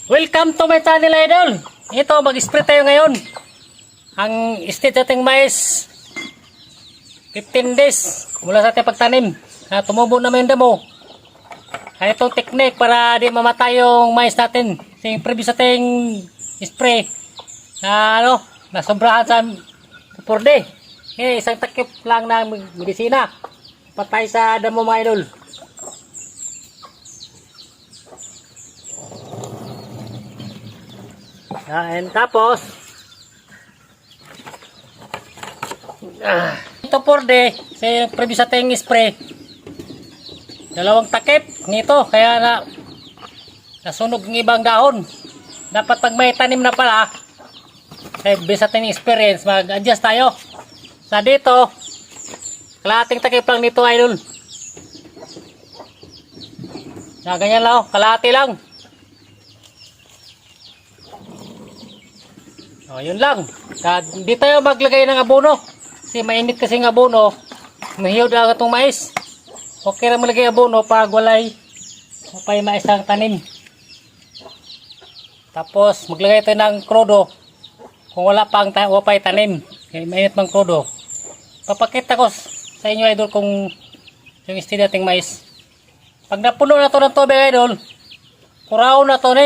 Welcome to my channel, idol. Ito, mag-spray tayo ngayon. Ang stage ating mais 15 days mula sa ating pagtanim. Tumubo naman yung damo. Itong technique para di mamatay yung mais natin. Yung previous ating spray nasobrahan sa 4 day. Isang takip lang ng medisina patay sa damo, mga idol. And tapos ito 4 day sa previous ating spray, 2 takip nito, kaya nasunog ng ibang dahon. Dapat pag may tanim na pala, based sa ating experience, mag-adjust tayo. Sa dito, kalahating takip lang nito, idol. Ganyan lang, kalahati lang. Yun lang. Hindi tayo maglagay ng abono. Kasi mainit kasi ng abono. Mahiyod lang itong mais. Okay lang maglagay abono pag wapay mais ang tanim. Tapos maglagay tayo ng krudo kung wala pang wapay tanim. Kaya mainit mang krudo. Papakita ko sa inyo, idol, kung yung stage nating mais. Pag napuno na to ng tubig, idol, kuraw na to,